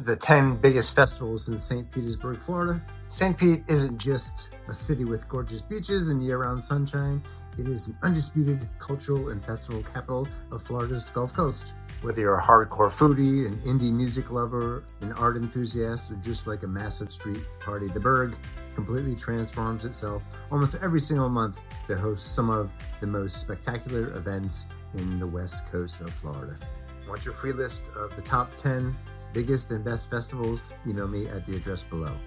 the 10 biggest festivals in St. Petersburg, Florida. St. Pete isn't just a city with gorgeous beaches and year-round sunshine. It is an undisputed cultural and festival capital of Florida's Gulf Coast. Whether you're a hardcore foodie, an indie music lover, an art enthusiast, or just like a massive street party, the Berg completely transforms itself almost every single month to host some of the most spectacular events in the west coast of Florida. Want your free list of the top 10 biggest and best festivals? Email me at the address below.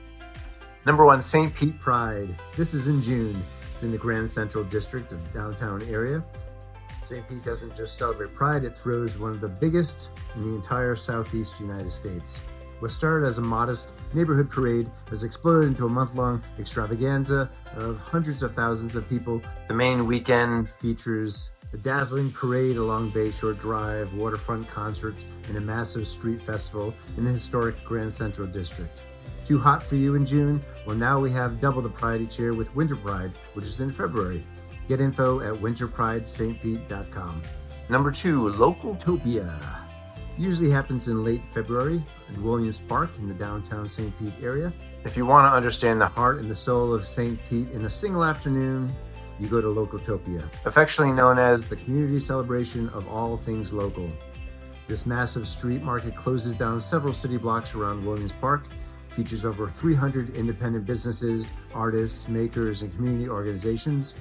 Number 1, St. Pete Pride. This is in June. It's in the Grand Central District of the downtown area. St. Pete doesn't just celebrate Pride, it throws one of the biggest in the entire Southeast United States. What started as a modest neighborhood parade has exploded into a month-long extravaganza of hundreds of thousands of people. The main weekend features a dazzling parade along Bayshore Drive, waterfront concerts, and a massive street festival in the historic Grand Central District. Too hot for you in June? Well, now we have double the Pride each year with Winter Pride, which is in February. Get info at winterpridestpete.com. Number 2, Localtopia. Usually happens in late February in Williams Park in the downtown St. Pete area. If you want to understand the heart and the soul of St. Pete in a single afternoon, you go to Localtopia, affectionately known as the community celebration of all things local. This massive street market closes down several city blocks around Williams Park, features over 300 independent businesses, artists, makers, and community organizations.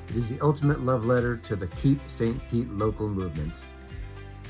It is the ultimate love letter to the Keep St. Pete local movement.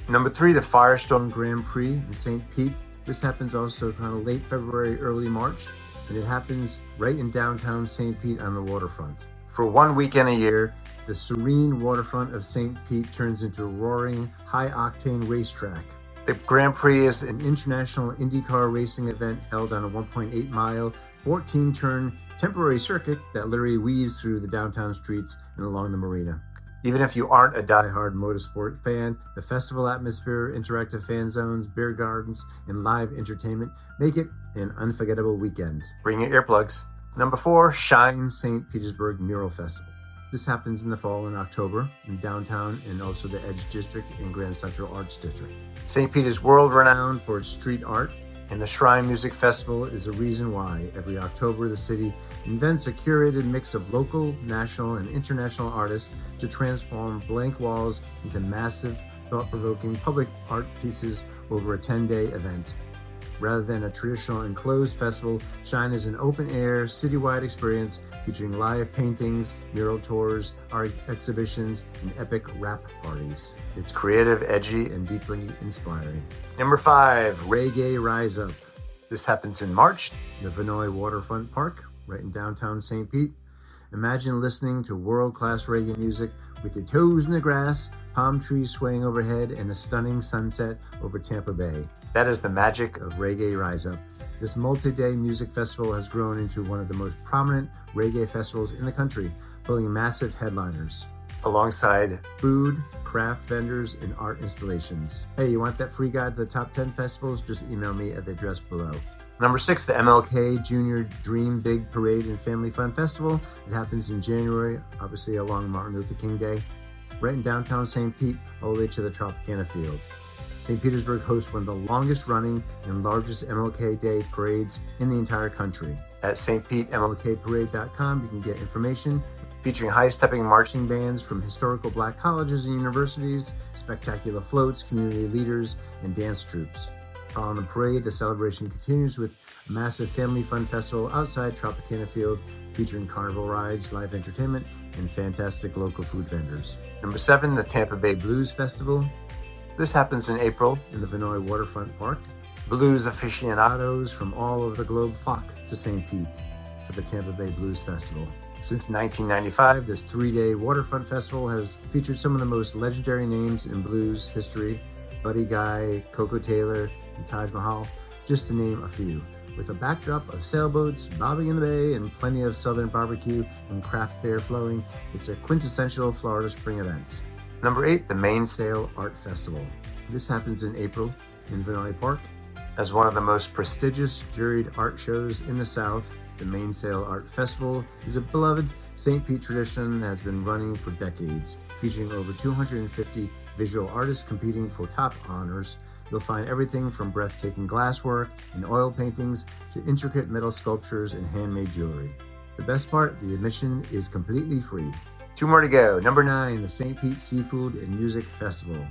Number 3, the Firestone Grand Prix in St. Pete. This happens also kind of late February, early March, and it happens right in downtown St. Pete on the waterfront. For one weekend a year, the serene waterfront of St. Pete turns into a roaring, high-octane racetrack. The Grand Prix is an international IndyCar racing event held on a 1.8-mile, 14-turn temporary circuit that literally weaves through the downtown streets and along the marina. Even if you aren't a die-hard motorsport fan, the festival atmosphere, interactive fan zones, beer gardens, and live entertainment make it an unforgettable weekend. Bring your earplugs. Number 4, Shine St. Petersburg Mural Festival. This happens in the fall in October in downtown and also the Edge District and Grand Central Arts District. St. Pete is world-renowned for its street art, and the Shrine Music Festival is the reason why every October the city invents a curated mix of local, national, and international artists to transform blank walls into massive, thought-provoking public art pieces over a 10-day event. Rather than a traditional enclosed festival, Shine is an open-air, citywide experience featuring live paintings, mural tours, art exhibitions, and epic rap parties. It's creative, edgy, and deeply inspiring. Number 5, Reggae Rise Up. This happens in March, the Vinoy Waterfront Park, right in downtown St. Pete. Imagine listening to world-class reggae music with your toes in the grass, palm trees swaying overhead, and a stunning sunset over Tampa Bay. That is the magic of Reggae Rise Up. This multi-day music festival has grown into one of the most prominent reggae festivals in the country, pulling massive headliners, alongside food, craft vendors, and art installations. Hey, you want that free guide to the top 10 festivals? Just email me at the address below. Number 6, the MLK Junior Dream Big Parade and Family Fun Festival. It happens in January, obviously along Martin Luther King Day, right in downtown St. Pete, all the way to the Tropicana Field. St. Petersburg hosts one of the longest running and largest MLK Day parades in the entire country. At stpetemlkparade.com, you can get information featuring high-stepping marching bands from historical black colleges and universities, spectacular floats, community leaders, and dance troupes. Following the parade, the celebration continues with a massive family fun festival outside Tropicana Field featuring carnival rides, live entertainment, and fantastic local food vendors. Number 7, the Tampa Bay Blues Festival. This happens in April in the Vinoy Waterfront Park. Blues aficionados from all over the globe flock to St. Pete for the Tampa Bay Blues Festival. Since 1995, this 3-day waterfront festival has featured some of the most legendary names in blues history: Buddy Guy, Coco Taylor, and Taj Mahal, just to name a few. With a backdrop of sailboats bobbing in the bay and plenty of southern barbecue and craft beer flowing, it's a quintessential Florida spring event. Number 8, the Mainsail Art Festival. This happens in April in Vinoy Park. As one of the most prestigious juried art shows in the South, the Mainsail Art Festival is a beloved St. Pete tradition that has been running for decades, featuring over 250 visual artists competing for top honors, You'll find everything from breathtaking glasswork and oil paintings to intricate metal sculptures and handmade jewelry. The best part, the admission is completely free. 2 more to go. Number 9, the St. Pete Seafood and Music Festival.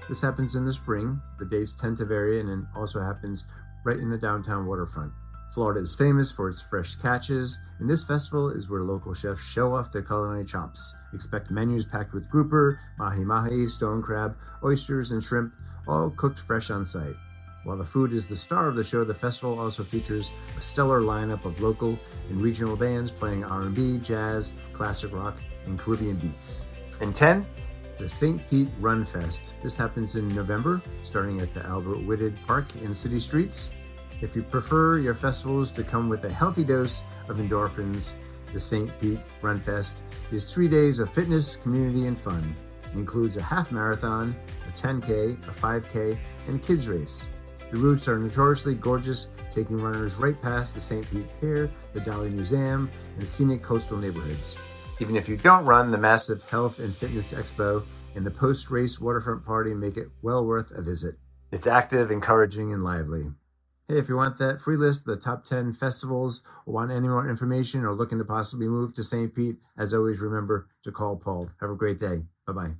This happens in the spring. The dates tend to vary, and it also happens right in the downtown waterfront. Florida is famous for its fresh catches, and this festival is where local chefs show off their culinary chops. Expect menus packed with grouper, mahi-mahi, stone crab, oysters, and shrimp, all cooked fresh on site. While the food is the star of the show, the festival also features a stellar lineup of local and regional bands playing R&B, jazz, classic rock, and Caribbean beats. And 10, the St. Pete Run Fest. This happens in November, starting at the Albert Whitted Park in city streets. If you prefer your festivals to come with a healthy dose of endorphins, the St. Pete Run Fest is 3 days of fitness, community, and fun. It includes a half marathon, a 10K, a 5K, and a kids race. The routes are notoriously gorgeous, taking runners right past the St. Pete Pier, the Dolly Museum, and scenic coastal neighborhoods. Even if you don't run, the massive Health and Fitness Expo and the post-race waterfront party make it well worth a visit. It's active, encouraging, and lively. Hey, if you want that free list of the top 10 festivals or want any more information or looking to possibly move to St. Pete, as always, remember to call Paul. Have a great day. Bye-bye.